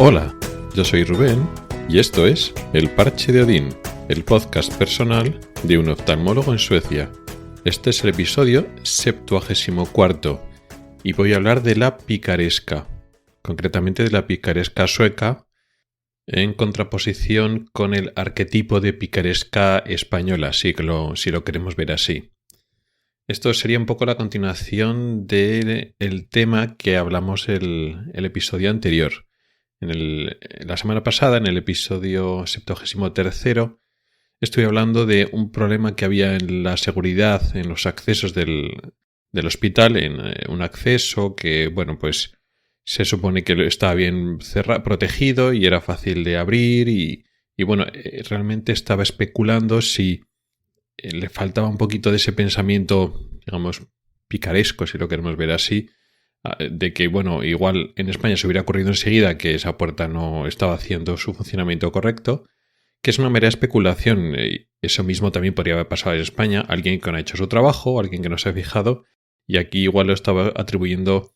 Hola, yo soy Rubén y esto es El Parche de Odín, el podcast personal de un oftalmólogo en Suecia. Este es el episodio 74 y voy a hablar de la picaresca, concretamente de la picaresca sueca, en contraposición con el arquetipo de picaresca española, si lo queremos ver así. Esto sería un poco la continuación del tema que hablamos el episodio anterior. La semana pasada, en el episodio 73, estoy hablando de un problema que había en la seguridad, en los accesos del hospital, en un acceso que, pues se supone que estaba bien protegido y era fácil de abrir y realmente estaba especulando si le faltaba un poquito de ese pensamiento, digamos, picaresco, si lo queremos ver así, de que, igual en España se hubiera ocurrido enseguida que esa puerta no estaba haciendo su funcionamiento correcto, que es una mera especulación. Eso mismo también podría haber pasado en España, alguien que no ha hecho su trabajo, alguien que no se ha fijado, y aquí igual lo estaba atribuyendo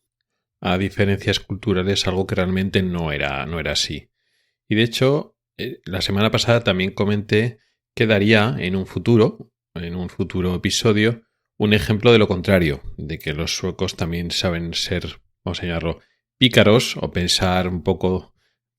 a diferencias culturales, algo que realmente no era así. Y de hecho, la semana pasada también comenté que daría en un futuro episodio, un ejemplo de lo contrario, de que los suecos también saben ser, vamos a llamarlo, pícaros o pensar un poco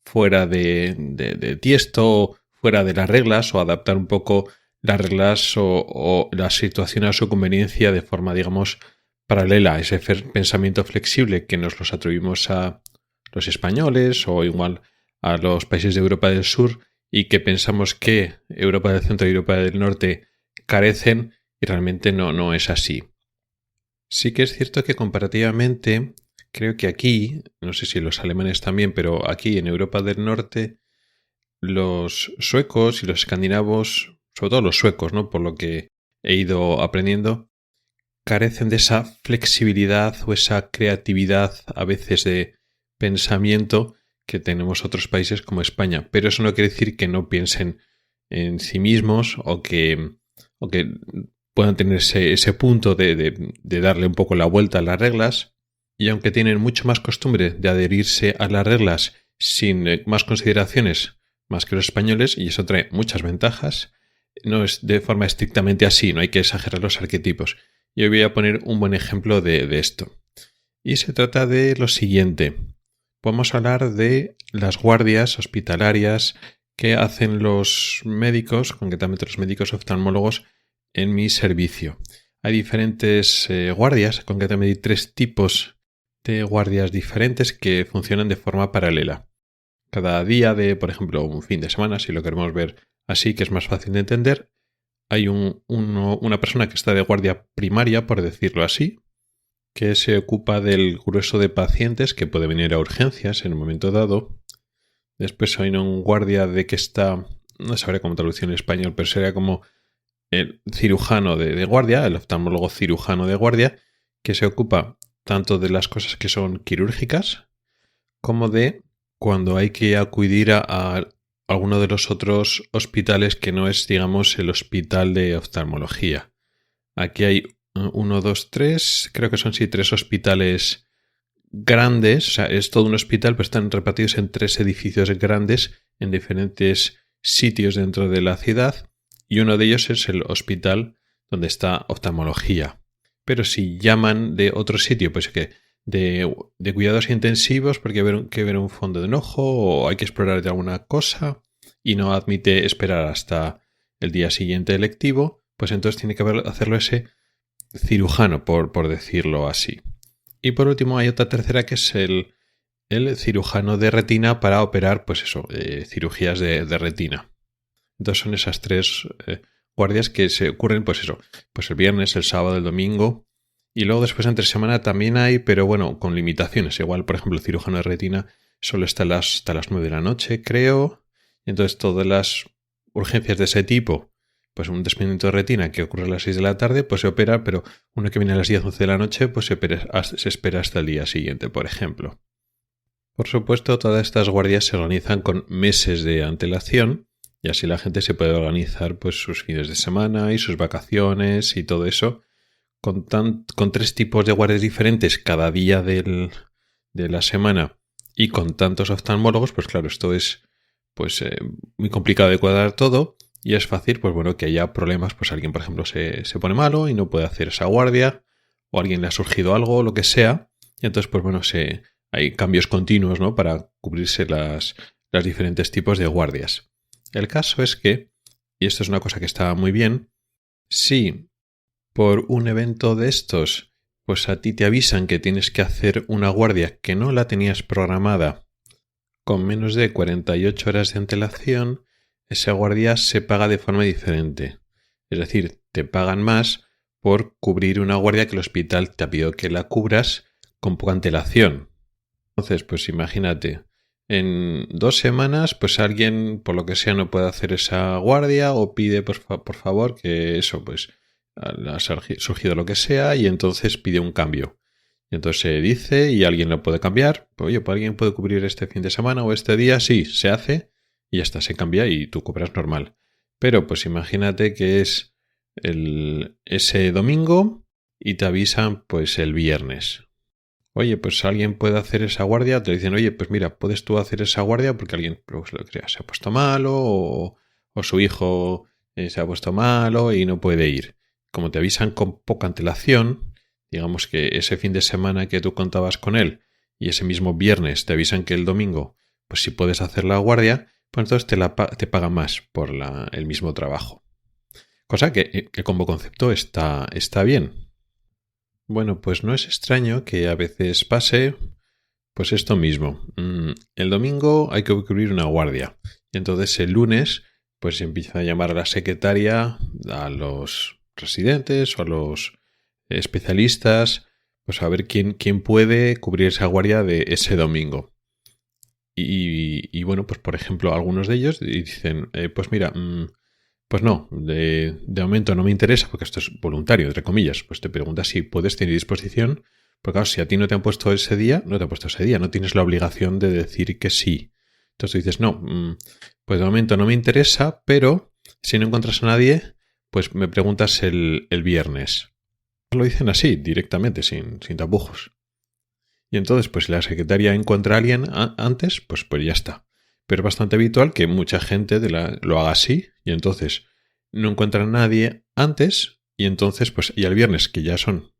fuera de tiesto, fuera de las reglas, o adaptar un poco las reglas o la situación a su conveniencia de forma, digamos, paralela a ese pensamiento flexible que nos los atribuimos a los españoles o igual a los países de Europa del Sur y que pensamos que Europa del Centro y Europa del Norte carecen y realmente no es así. Sí que es cierto que comparativamente creo que aquí, no sé si los alemanes también, pero aquí en Europa del Norte los suecos y los escandinavos, sobre todo los suecos, ¿no? Por lo que he ido aprendiendo, carecen de esa flexibilidad o esa creatividad a veces de pensamiento que tenemos otros países como España. Pero eso no quiere decir que no piensen en sí mismos o que puedan tener ese punto de darle un poco la vuelta a las reglas. Y aunque tienen mucho más costumbre de adherirse a las reglas sin más consideraciones más que los españoles, y eso trae muchas ventajas, no es de forma estrictamente así, no hay que exagerar los arquetipos. Y hoy voy a poner un buen ejemplo de esto. Y se trata de lo siguiente. Vamos a hablar de las guardias hospitalarias que hacen los médicos, concretamente los médicos oftalmólogos, en mi servicio. Hay diferentes guardias, concretamente hay 3 tipos de guardias diferentes que funcionan de forma paralela. Cada día de, por ejemplo, un fin de semana, si lo queremos ver así, que es más fácil de entender, hay una persona que está de guardia primaria, por decirlo así, que se ocupa del grueso de pacientes que puede venir a urgencias en un momento dado. Después hay un guardia de que está, no sabré cómo traducir en español, pero sería como el cirujano de guardia, el oftalmólogo cirujano de guardia, que se ocupa tanto de las cosas que son quirúrgicas como de cuando hay que acudir a alguno de los otros hospitales que no es, digamos, el hospital de oftalmología. Aquí hay 1, 2, 3, creo que son 3 hospitales grandes, o sea, es todo un hospital, pero están repartidos en 3 edificios grandes en diferentes sitios dentro de la ciudad, y uno de ellos es el hospital donde está oftalmología. Pero si llaman de otro sitio, pues que de cuidados intensivos porque hay que ver un fondo de un ojo o hay que explorar de alguna cosa y no admite esperar hasta el día siguiente lectivo, pues entonces tiene que hacerlo ese cirujano, por decirlo así. Y por último hay otra tercera que es el cirujano de retina para operar, cirugías de retina. Entonces son esas 3 guardias que se ocurren, pues el viernes, el sábado, el domingo. Y luego después entre semana también hay, pero con limitaciones. Igual, por ejemplo, el cirujano de retina solo está hasta las 9 de la noche, creo. Y entonces todas las urgencias de ese tipo, pues un desprendimiento de retina que ocurre a las 6 de la tarde, pues se opera, pero uno que viene a las 10, 11 de la noche, pues se espera hasta el día siguiente, por ejemplo. Por supuesto, todas estas guardias se organizan con meses de antelación y así la gente se puede organizar pues sus fines de semana y sus vacaciones y todo eso con 3 tipos de guardias diferentes cada día de la semana Y con tantos oftalmólogos, pues claro, esto es muy complicado de cuadrar todo y es fácil, pues bueno, que haya problemas, pues alguien, por ejemplo, se pone malo y no puede hacer esa guardia, o a alguien le ha surgido algo, o lo que sea, y entonces, pues bueno, hay cambios continuos, ¿no? Para cubrirse las diferentes tipos de guardias. El caso es que, y esto es una cosa que está muy bien, si por un evento de estos, pues a ti te avisan que tienes que hacer una guardia que no la tenías programada con menos de 48 horas de antelación, esa guardia se paga de forma diferente. Es decir, te pagan más por cubrir una guardia que el hospital te ha pedido que la cubras con poca antelación. Entonces, pues imagínate, en 2 semanas, pues alguien, por lo que sea, no puede hacer esa guardia o pide, por favor, que eso, pues ha surgido lo que sea y entonces pide un cambio. Y entonces se dice y alguien lo puede cambiar. Oye, pues alguien puede cubrir este fin de semana o este día. Sí, se hace y ya está, se cambia y tú cobras normal. Pero pues imagínate que es ese domingo y te avisan pues el viernes. Oye, pues alguien puede hacer esa guardia. Te dicen, oye, pues mira, puedes tú hacer esa guardia porque alguien pues, lo crea, se ha puesto malo o su hijo se ha puesto malo y no puede ir. Como te avisan con poca antelación, digamos que ese fin de semana que tú contabas con él y ese mismo viernes te avisan que el domingo, pues si puedes hacer la guardia, pues entonces te pagan más por el mismo trabajo. Cosa que como concepto está bien. Bueno, pues no es extraño que a veces pase pues esto mismo. El domingo hay que cubrir una guardia y entonces el lunes pues se empieza a llamar a la secretaria, a los residentes o a los especialistas, pues a ver quién puede cubrir esa guardia de ese domingo. Y bueno, pues por ejemplo, algunos de ellos dicen, pues mira, pues no, de momento no me interesa, porque esto es voluntario, entre comillas. Pues te preguntas si puedes tener disposición, porque claro, si a ti no te han puesto ese día, no te han puesto ese día, no tienes la obligación de decir que sí. Entonces tú dices, no, pues de momento no me interesa, pero si no encuentras a nadie, pues me preguntas el viernes. Lo dicen así, directamente, sin tapujos. Y entonces, pues si la secretaria encuentra a alguien antes, pues ya está. Pero es bastante habitual que mucha gente lo haga así y entonces no encuentran a nadie antes y entonces, pues, y el viernes, que ya son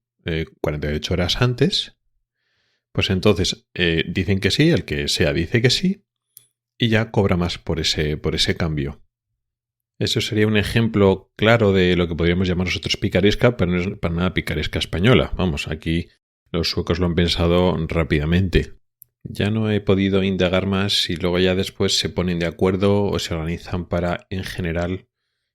48 horas antes, pues entonces dicen que sí, el que sea dice que sí y ya cobra más por ese cambio. Eso sería un ejemplo claro de lo que podríamos llamar nosotros picaresca, pero no es para nada picaresca española. Vamos, aquí los suecos lo han pensado rápidamente. Ya no he podido indagar más y luego ya después se ponen de acuerdo o se organizan para, en general,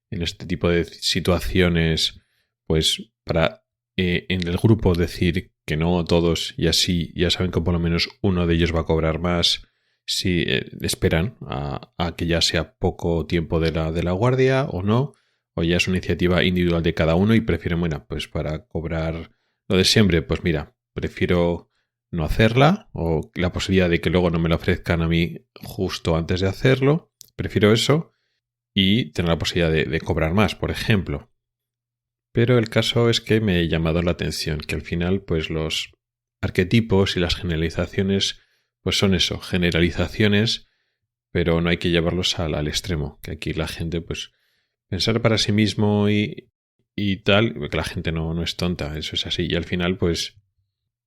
en este tipo de situaciones, pues para en el grupo decir que no todos y así ya saben que por lo menos uno de ellos va a cobrar más si esperan a que ya sea poco tiempo de la guardia o no, o ya es una iniciativa individual de cada uno y prefieren, bueno, pues para cobrar lo de siempre, pues mira, prefiero no hacerla o la posibilidad de que luego no me la ofrezcan a mí justo antes de hacerlo, prefiero eso y tener la posibilidad de cobrar más, por ejemplo. Pero el caso es que me ha llamado la atención que al final pues los arquetipos y las generalizaciones pues son eso, generalizaciones, pero no hay que llevarlos al extremo, que aquí la gente pues pensar para sí mismo y tal, que la gente no es tonta, eso es así. Y al final pues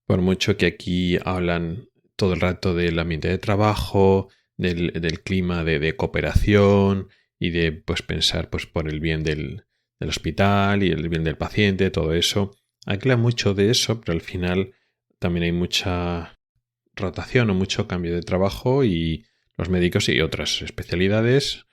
por mucho que aquí hablan todo el rato del ambiente de trabajo, del clima de cooperación y de pues pensar pues por el bien del hospital y el bien del paciente, todo eso. Habla mucho de eso, pero al final también hay mucha rotación o mucho cambio de trabajo y los médicos y otras especialidades,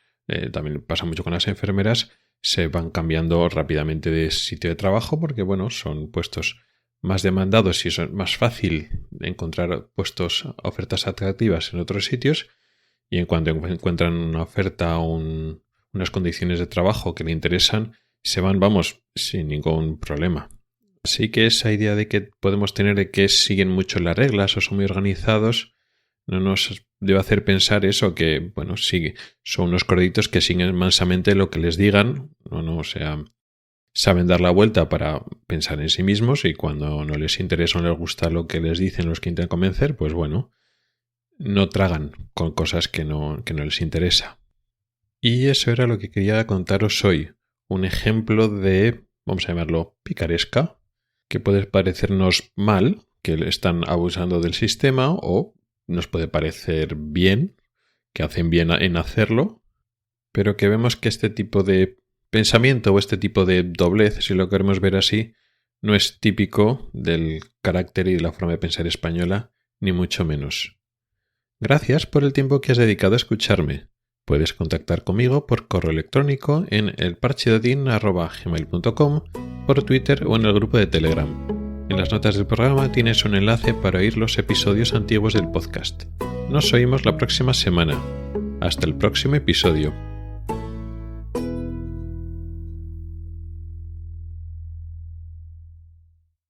también pasa mucho con las enfermeras, se van cambiando rápidamente de sitio de trabajo porque, bueno, son puestos más demandados y es más fácil encontrar ofertas atractivas en otros sitios y en cuanto encuentran una oferta o unas condiciones de trabajo que le interesan, se van, vamos, sin ningún problema. Así que esa idea de que podemos tener de que siguen mucho las reglas o son muy organizados no nos debe hacer pensar eso, que, bueno, sí, son unos corditos que siguen mansamente lo que les digan, o sea, saben dar la vuelta para pensar en sí mismos y cuando no les interesa o no les gusta lo que les dicen los que intentan convencer, pues bueno, no tragan con cosas que no les interesa. Y eso era lo que quería contaros hoy. Un ejemplo de, vamos a llamarlo, picaresca, que puede parecernos mal, que están abusando del sistema, o nos puede parecer bien, que hacen bien en hacerlo, pero que vemos que este tipo de pensamiento o este tipo de doblez, si lo queremos ver así, no es típico del carácter y de la forma de pensar española, ni mucho menos. Gracias por el tiempo que has dedicado a escucharme. Puedes contactar conmigo por correo electrónico en elparchedeodin@gmail.com, por Twitter o en el grupo de Telegram. En las notas del programa tienes un enlace para oír los episodios antiguos del podcast. Nos oímos la próxima semana. Hasta el próximo episodio.